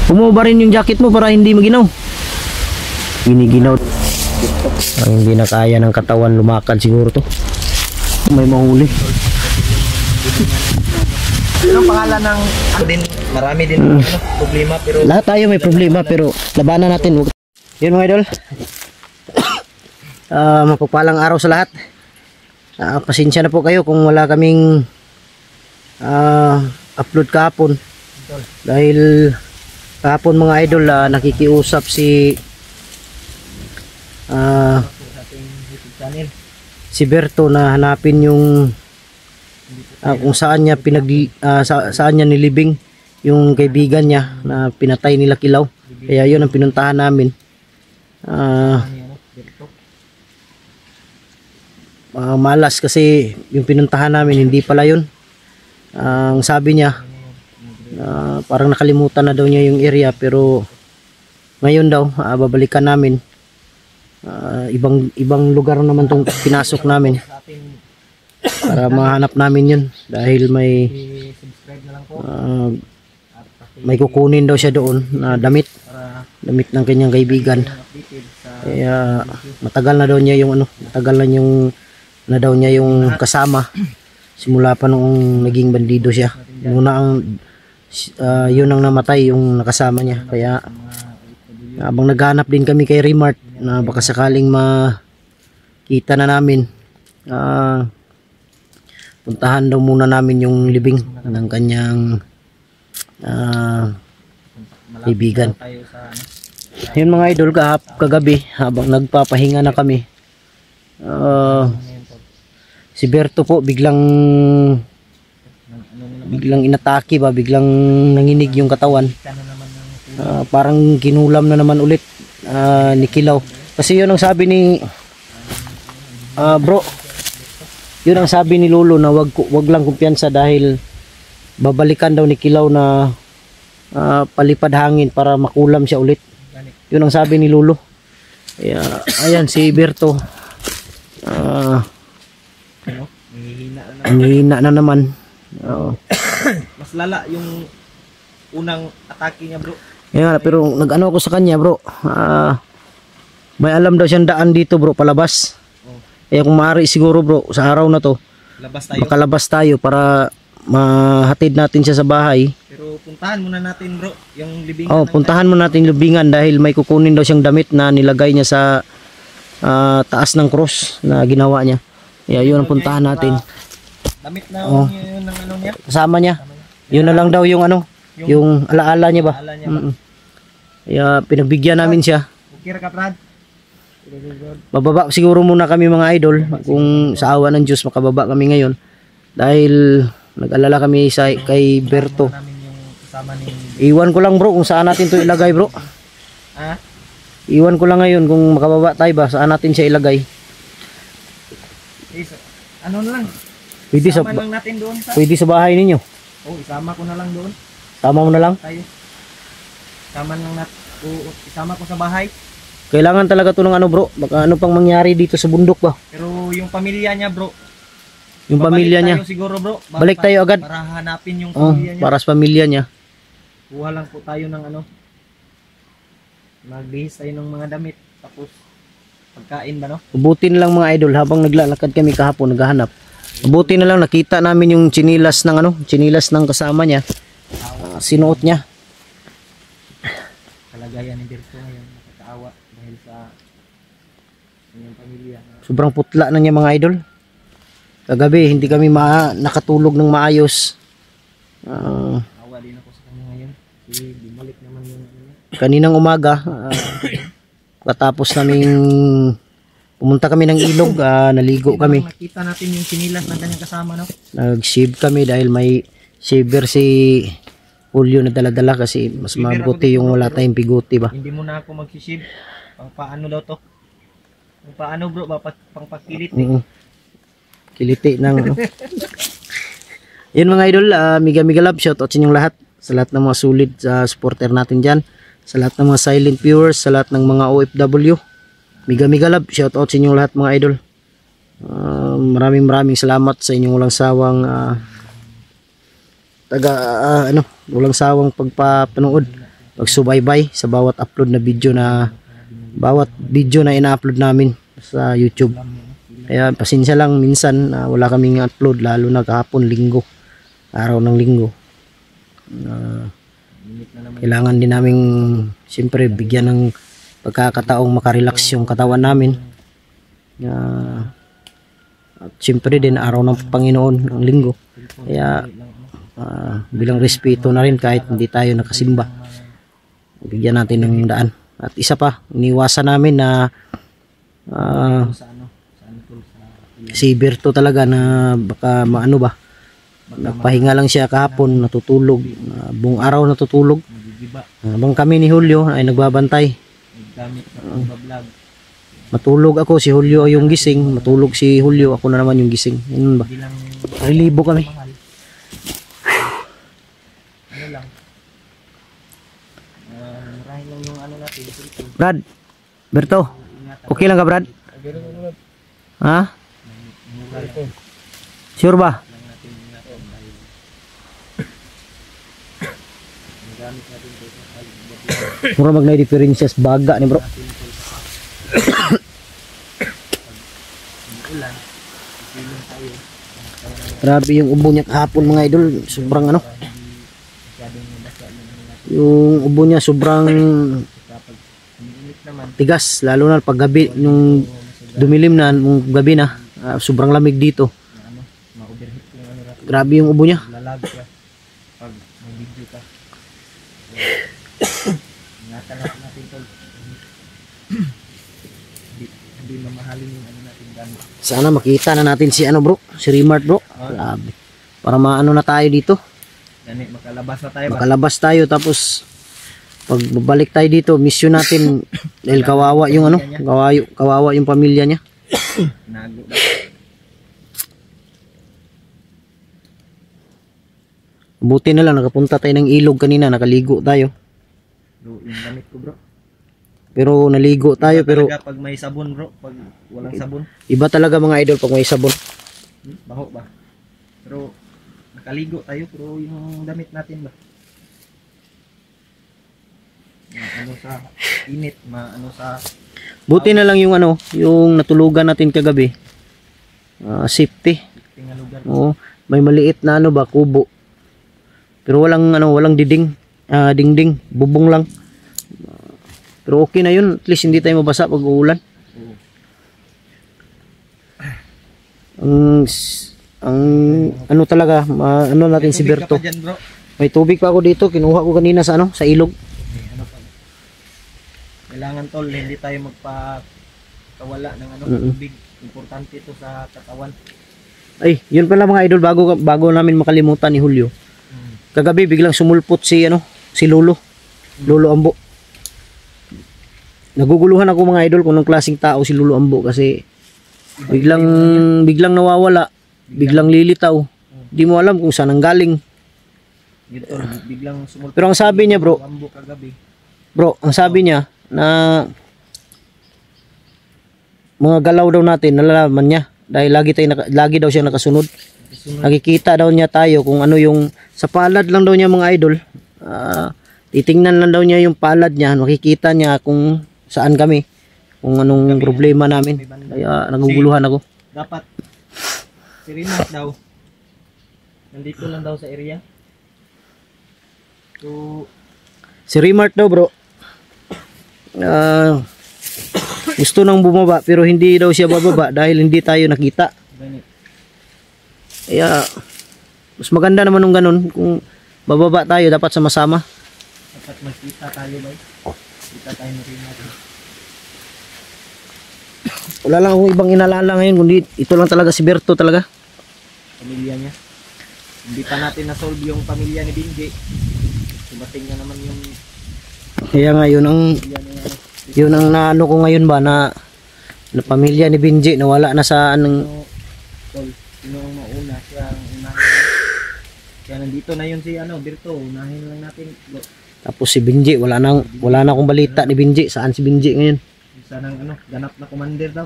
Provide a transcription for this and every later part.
Umuba rin yung jacket mo para hindi maginaw. Giniginaw. Ang hindi na kaya ng katawan lumakad siguro to. May mahuli. Anong pangalan ng din? Marami din problema pero lahat tayo may problema pero labanan natin. Yun mga idol. Mapagpalang araw sa lahat. Pasensya na po kayo kung wala kaming upload kahapon. Dahil kahapon mga idol nakikiusap si Berto na hanapin yung kung saan niya saan niya nilibing yung kaibigan niya na pinatay nila Kilaw. Kaya yun ang pinuntahan namin. Malas kasi yung pinuntahan namin hindi pala yun. Ang sabi niya parang nakalimutan na daw niya yung area pero ngayon daw babalikan namin. Ibang lugar naman tong pinasok namin para mahanap namin yun dahil may kukunin daw siya doon na damit ng kanyang kaibigan. Kaya matagal na daw niya yung daw niya yung kasama simula pa noong naging bandido siya. Muna yun ang namatay yung nakasama niya. Kaya habang naghanap din kami kay Remart na baka sakaling makita na namin, puntahan daw muna namin yung libing ng kanyang kaibigan. Yun mga idol, kagabi habang nagpapahinga na kami, si Berto po biglang inatake ba, biglang nanginig yung katawan. Parang kinulam na naman ulit ni Kilaw. Kasi yun ang sabi ni bro, yun ang sabi ni Lolo na wag lang kumpiyansa dahil babalikan daw ni Kilaw na palipad hangin para makulam siya ulit. Yun ang sabi ni Lolo. Kaya ayan si Berto hihina na naman. Mas lala yung unang atake niya, bro. Yeah, pero nag-ano ako sa kanya, bro. May alam daw siyang daan dito, bro, palabas. Kaya kung maaari siguro, bro, sa araw na to, makalabas tayo para mahatid natin siya sa bahay. Pero puntahan muna natin, bro, yung libingan. Puntahan muna natin yung libingan dahil may kukunin daw siyang damit na nilagay niya sa taas ng cross na ginawa niya. Kaya yun ang puntahan natin. Damit na yun ng ano niya? Kasama niya. Yun na lang daw yung yung alaala niya ba? Kaya pinagbigyan namin siya. Okay ka, Brad? Bababa siguro muna kami mga idol. Kung sa awa ng Diyos makababa kami ngayon. Dahil nag-alala kami kay Berto. Iwan ko lang, bro, kung saan natin to ilagay, bro. Iwan ko lang ngayon kung makababa tayo ba, saan natin siya ilagay. Ano na lang? Isama lang natin doon pwede sa bahay ninyo. Isama ko na lang doon. Tama mo na lang? Tayo. Isama ko sa bahay. Kailangan talaga to ng ano, bro. Baka ano pang mangyari dito sa bundok ba? Pero yung pamilya niya, bro. Yung pamilya niya. Siguro, bro. Balik tayo agad. Para hanapin yung pamilya niya. Para sa pamilya niya. Kuha lang po tayo ng magbihis tayo ng mga damit. Tapos pagkain ba, no? Mabuti na lang mga idol habang naglalakad kami kahapon naghahanap. Mabuti na lang nakita namin yung chinilas ng kasama niya. Sinuot niya. Kalagayan ni Berto ngayon, nakakaawa dahil sa kanyang pamilya. Sobrang putla na niya mga idol. Kagabi hindi kami nakatulog ng maayos. Awa din ako sa kanya ngayon. Bumalik naman yung kaninang umaga katapos naming pumunta kami ng ilog, naligo kami. Nakita natin yung sinilas ng kanyang kasama, no? Nag-shave kami dahil may shaver si Julio na dala-dala kasi mas mabuti yung wala tayong biguti ba. Hindi mo na ako mag-shave. Pang paano daw to? Pang paano, bro? Pang pagkilit. Kiliti ng Yun mga idol, miga love, shoutout sa inyong lahat. Sa lahat ng mga solid supporter natin dyan. Sa lahat ng mga silent viewers, sa lahat ng mga OFW. Miga love, shoutout sa inyong lahat mga idol. Maraming salamat sa inyong walang sawang walang sawang pagpapanood pagsubaybay sa bawat upload na video na ina-upload namin sa YouTube. Kaya pasensya lang minsan wala kaming upload, lalo na kahapon linggo, araw ng linggo. Kailangan din namin siyempre bigyan ng pagkakataong makarelax yung katawan namin. At siyempre din araw ng Panginoon ang linggo. Kaya bilang respeto na rin kahit hindi tayo nakasimba, bigyan natin ng daan. At isa pa, iniwasan namin na si Berto talaga na baka maano ba, nagpahinga lang siya kahapon, natutulog, buong araw natutulog, habang kami ni Julio ay nagbabantay. Matulog ako, si Julio yung gising, matulog si Julio, ako na naman yung gising. Yun ba, relibo kami. Brad, Berto, okay lang ka Brad? Ha? Sure ba? Mura mag na-differences baga ni bro. Grabe yung ubo niya kahapon mga idol, sobrang ano. Yung ubo niya sobrang tigas, lalo na pag gabi, nung dumilim na, nung gabi na, sobrang lamig dito. Grabe yung ubo niya. Pag mag-video ka. Ingatan natin tol. Hindi mamahalin yung ano natin gamit. Sana makita na natin si ano bro, si Remart bro. Grabe. Para maano na tayo dito. Gani, makalabas na tayo ba? Makalabas tayo, tapos pag babalik tayo dito, mission natin dahil kawawa yung ano, kawawa yung pamilya niya. Nago ba? Buti na lang nakapunta tayo ng ilog kanina, nakaligo tayo. Bro, yung gamit ko bro. Pero naligo tayo, pero pag may sabon bro, pag walang sabon. Iba talaga mga idol pag may sabon. Baho ba? Pero nakaligo tayo, pero yung damit natin ba? Ano sa init, ano sa Buti na lang yung ano, yung natulugan natin kagabi. Safety. lugar. Oo, may maliit na ano ba, kubo. Pero walang ano, walang dingding, bubong lang. Pero okay na yun, at least hindi tayo mabasa pag uulan. Ang ano talaga, ano natin si Berto. May tubig pa ako dito, kinuha ko kanina sa ano, sa ilog. Ano pa? Kailangan tol, hindi tayo magpakawala ng ano, tubig. Importante ito sa katawan. Ay, yun pala mga idol, bago namin makalimutan ni Julio. Kagabi biglang sumulpot si ano, si Lolo Ambo. Naguguluhan ako mga idol kung anong klaseng tao si Lolo Ambo kasi biglang nawawala, biglang lilitaw. Di mo alam kung saan ang galing. Biglang sumulpot. Pero ang sabi niya, bro, ang sabi niya na mga galaw daw natin nalalaman niya dahil lagi daw siya nakasunod. Nakikita daw niya tayo kung ano yung sa palad lang daw niya mga idol. Titingnan lang daw niya yung palad niya, makikita niya kung saan kami, kung anong problema namin. Kaya naguguluhan ako. Dapat si Remat daw nandito lang daw sa area. So si Remart daw bro, gusto nang bumaba pero hindi daw siya bababa dahil hindi tayo nakita. Kaya mas maganda naman nung ganun, kung bababa tayo dapat sama-sama. Dapat magkita tayo ba? Kita tayo na rin natin. Wala lang akong ibang inalala ngayon kundi ito lang talaga si Berto talaga. Pamilya niya. Hindi pa natin na-solve yung pamilya ni Binji. Sumating na naman yung kaya nga yun ang naano ko ngayon ba na pamilya ni Binji na wala na sa anong sino ang mauna, siya ang unahin. Kaya nandito na yun si Berto, unahin lang natin. Tapos si Binji, wala na akong balita ni Binji. Saan si Binji ngayon? Isa ng ganap na commander daw.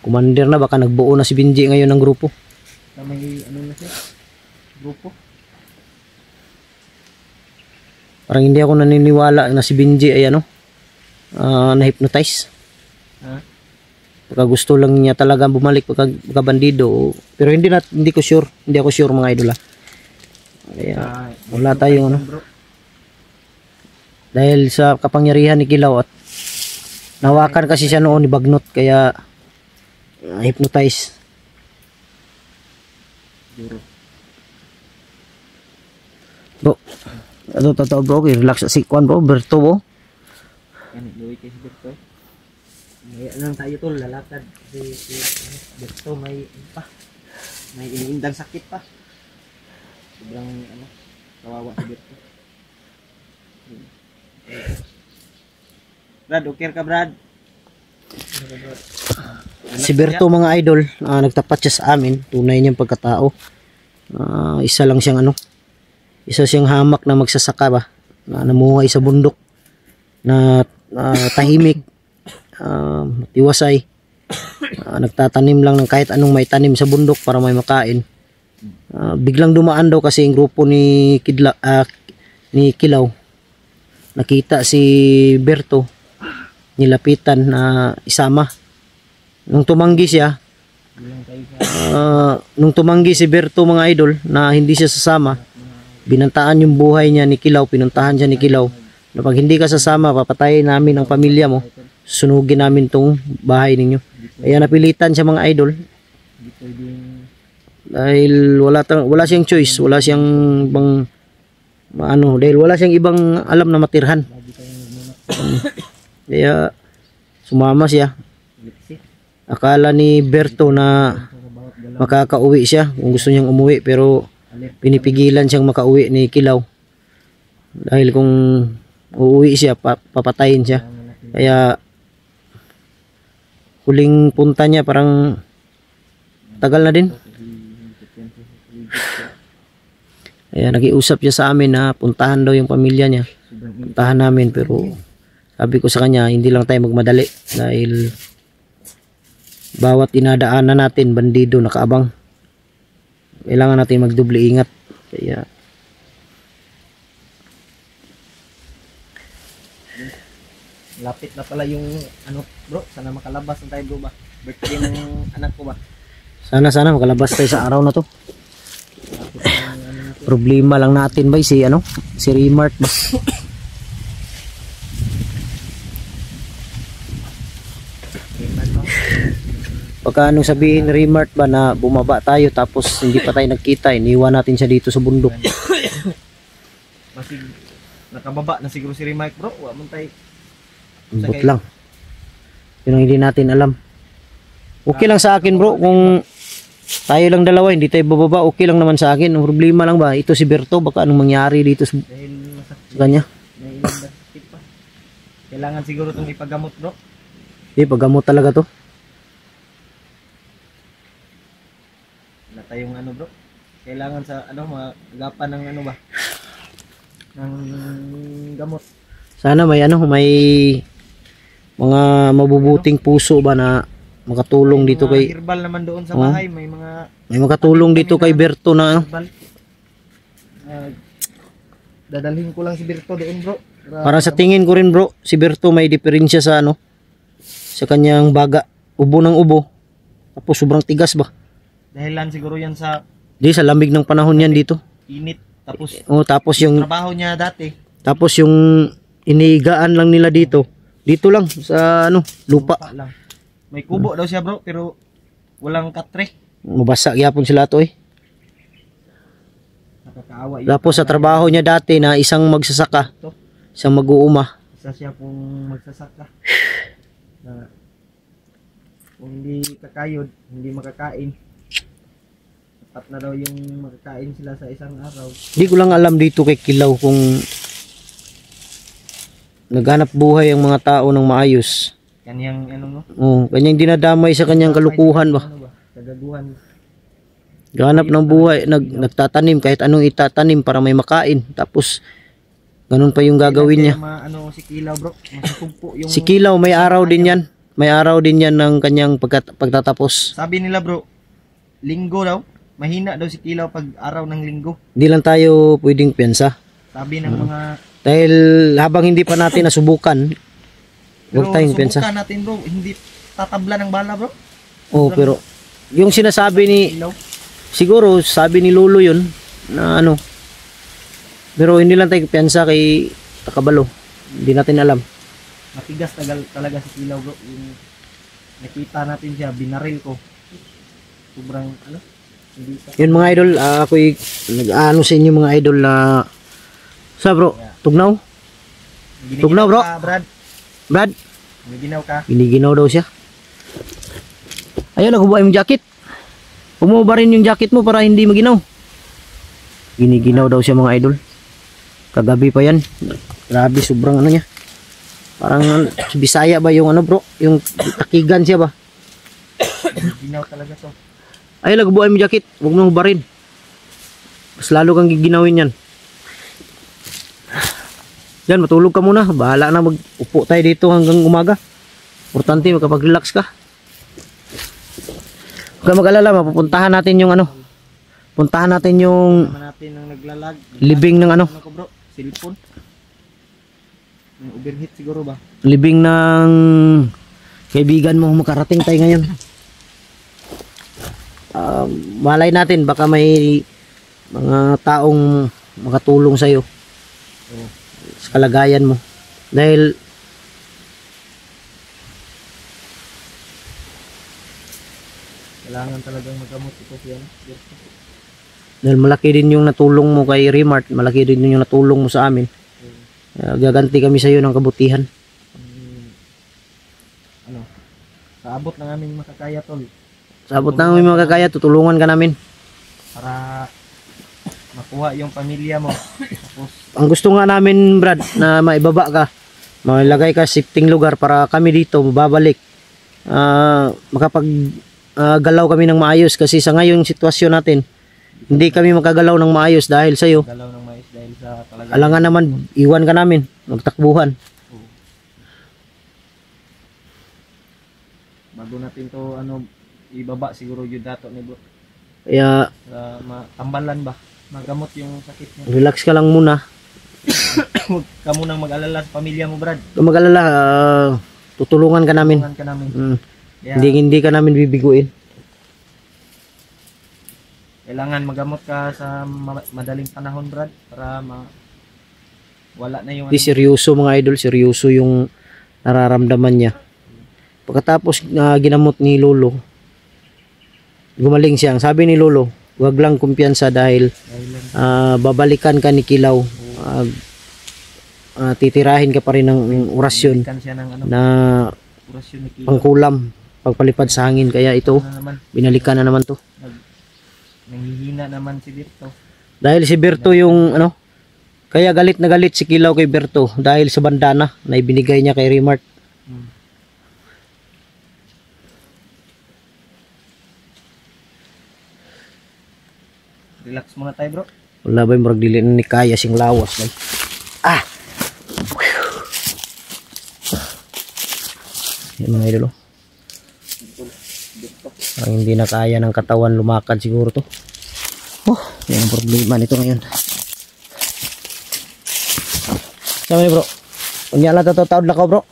Commander na, baka nagbuo na si Binji ngayon ng grupo. May na siya? Grupo? Parang hindi ako naniniwala na si Benji ay ano, na-hypnotize. Ha? Baka gusto lang niya talaga bumalik pagka bandido. Pero hindi ko sure. Hindi ako sure mga idol. Kaya wala tayong ano. Bro. Dahil sa kapangyarihan ni Kilaw at nawakan kasi siya noon ni Bagnot kaya hypnotize. Duro. Bro, ano totoo bro, relax si Kwan bro, Berto bro. Yan, luwi kay si Berto. May lang tayo tol, lalakad. Kasi si Berto may ano pa. May iniindang sakit pa. Sobrang ano, kawawa si Berto. Brad, okay ka Brad? Si Berto mga idol, nagtapat siya sa amin, tunay niyang pagkatao. Isa lang siyang ano, isa siyang hamak na magsasaka ba, na namuhay sa bundok, na tahimik, matiwasay, nagtatanim lang ng kahit anong may tanim sa bundok para may makain. Biglang dumaan daw kasi yung grupo ni Kilaw. Nakita si Berto, nilapitan na isama. Nung tumanggi siya, nung tumanggi si Berto mga idol na hindi siya sasama, binantaan yung buhay niya ni Kilaw, pinuntahan siya ni Kilaw na pag hindi ka sasama, papatayin namin ang pamilya mo, sunugin namin tong bahay ninyo. Kaya napilitan siya mga idol dahil wala siyang choice, wala siyang bang dahil wala siyang ibang alam na matirhan. Kaya sumama siya. Akala ni Berto na makakauwi siya kung gusto niyang umuwi, pero pinipigilan siyang makauwi ni Kilaw dahil kung uuwi siya papatayin siya. Kaya huling punta niya parang tagal na din. Kaya nakiusap siya sa amin na puntahan daw yung pamilya niya. Puntahan namin, pero sabi ko sa kanya hindi lang tayo magmadali dahil bawat inadaanan natin bandido nakaabang. Kailangan natin magdoble ingat. Kaya lapit na pala yung ano bro, sana makalabas na tayo bro ba? Birthday ng anak ko ba? sana makalabas tayo sa araw na to. Problema lang natin ba si Remart ba? Pagka anong sabihin Remart ba na bumaba tayo tapos hindi pa tayo nagkita, iniwan natin siya dito sa bundok. Masig nakababa na siguro si Remart bro, wa man tay. Ambot lang. Yun ang hindi natin alam. Okay lang sa akin bro kung tayo lang dalawa, hindi tayo bababa, okay lang naman sa akin. Ang problema lang ba, ito si Berto, baka anong mangyari dito sa kanya. May ilang sakit pa. Kailangan siguro itong ipagamot bro. Paggamot talaga to. Wala tayong ano bro. Kailangan sa mga agapan ng ba? Ng gamot. Sana may may mga mabubuting puso ba na makatulong may dito kay herbal naman doon sa bahay, may makatulong dito kay Berto na herbal. Dadalhin ko lang si Berto doon bro. Para sa tingin ko rin bro, si Berto may diferensya sa sa kanyang baga, ubo ng ubo. Tapos sobrang tigas ba? Dahilan siguro yan sa sa lamig ng panahon yan dito. Init, tapos tapos yung trabaho niya dati. Tapos yung inigaan lang nila dito lang sa lupa. Lang. May kubo daw siya bro, pero walang katre. Mabasa gyapon sila to Nakakaawa. Tapos sa trabaho niya dati na isang magsasaka, isang mag-uuma. Isa siya pong magsasaka. Na kung hindi kakayod, hindi makakain. Sapat na daw yung makakain sila sa isang araw. Hindi ko lang alam dito kay Kilaw kung naghanap buhay ang mga tao ng maayos. Kanyang Kanyang dinadamay sa kanyang kalukuhan ba? Kagaguhan. Ganap ng buhay, nagtatanim kahit anong itatanim para may makain. Tapos ganun pa yung gagawin niya. Si Kilaw bro, masasugpo yung Si Kilaw may araw din yan. May araw din yan ng kanyang pagtatapos. Sabi nila bro, linggo daw, mahina daw si Kilaw pag araw ng linggo. Hindi lang tayo pwedeng piyansa. Sabi ng mga Dahil habang hindi pa natin nasubukan, huwag tayong pensa. subukan natin bro, hindi tatabla ng bala bro. Oh, pero yung sinasabi ni Ilaw. siguro sabi ni Lolo yun na ano. Pero hindi lang tayo pensa kay Takabalo. Hindi natin alam. Matigas talaga si Kilaw bro. Yung nakita natin siya, binaril ko. Sobrang ano? Hindi ka. Yun mga idol, ako'y nag-ano sa inyo mga idol na sa bro, tugnaw? Tugnaw, bro. Ka, Brad. Brad, Ginaw ka. giniginaw daw siya. Ayun, nakubuhay yung jacket. Pumuba rin yung jacket mo para hindi maginaw. Giniginaw daw siya mga idol. Kagabi pa yan. Grabe, sobrang ano niya. Parang Bisaya ba yung ano bro? Yung takigan siya ba? Ginaw talaga to. Ayun, nakubuhay yung jacket. Huwag mong hubarin. Mas lalo kang giginawin yan. Yan, matulog ka muna. Bahala na, mag-upo tayo dito hanggang umaga. Importante, makapag-relax ka. Huwag ka mag-alala, mapupuntahan natin yung ano. Puntahan natin yung Tama natin ang naglalag. libing ng ano. Ano ko bro? Cellphone. May overheat siguro ba? Libing ng kaibigan mo. Makarating tayo ngayon. Malay natin, baka may mga taong makatulong sa'yo. Oo. Sa kalagayan mo. Dahil Kailangan talagang magamot ito siya. dahil malaki din yung natulong mo kay Remart, malaki din yung natulong mo sa amin. Gaganti kami sa iyo ng kabutihan. Ano? Sa abot ng aming makakaya tol. Sa abot ng aming makakaya, tutulungan ka namin. Para makuha yung pamilya mo. Tapos Ang gusto nga namin, Brad, na maibaba ka, malagay ka sa safety lugar para kami dito babalik. Makapag galaw kami ng maayos kasi sa ngayong sitwasyon natin, hindi kami makagalaw ng maayos dahil sa iyo. galaw ng mais dahil sa talaga. Alangan naman, iwan ka namin, magtakbuhan. Bago natin to ano ibaba siguro yung dato ni bro. Kaya Para matambalan ba? Magamot yung sakit niya. relax ka lang muna. Huwag ka munang mag-alala sa pamilya mo Brad. Kung mag-alala, tutulungan ka namin. Tulungan ka namin. Kaya Hindi ka namin bibiguin. kailangan magamot ka sa madaling panahon Brad para wala na yung Di seryoso mga idol, seryoso yung nararamdaman niya. Pagkatapos ginamot ni Lolo, gumaling siya. Ang sabi ni Lolo, huwag lang kumpiyansa dahil babalikan ka ni Kilaw. Titirahin ka pa rin ng orasyon balikan siya ng ano, na orasyon ni Kilo. pangkulam, pagpalipad sa hangin. Kaya ito, Ano naman, binalikan na naman to. nanghihina naman si Berto. Dahil si Berto yung ano, kaya galit na galit si Kilaw kay Berto dahil sa bandana na ibinigay niya kay Remart. Relax muna tayo bro. Wala ba yung marag dili na ni kaya sing lawas man. Yan mga idol. Parang hindi na kaya ng katawan lumakad siguro to. Yan ang problema nito ngayon. Sama ni bro. Unyala to taod lakaw bro.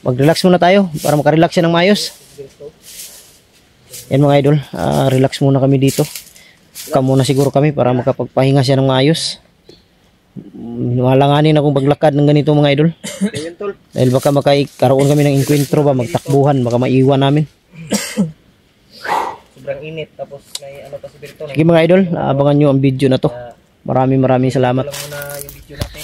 Mag-relax muna tayo para makarelax siya ng maayos. Yan mga idol. Relax muna kami dito. Muna siguro kami para makapagpahinga siya ng maayos. Malanganin akong paglakad ng ganito mga idol. Dahil baka makakaroon kami ng enkwentro ba, magtakbuhan, baka maiwan namin. Sobrang init tapos may ano pa si Berto. Sige mga idol, abangan nyo ang video na to. Maraming salamat. Lang muna yung video natin.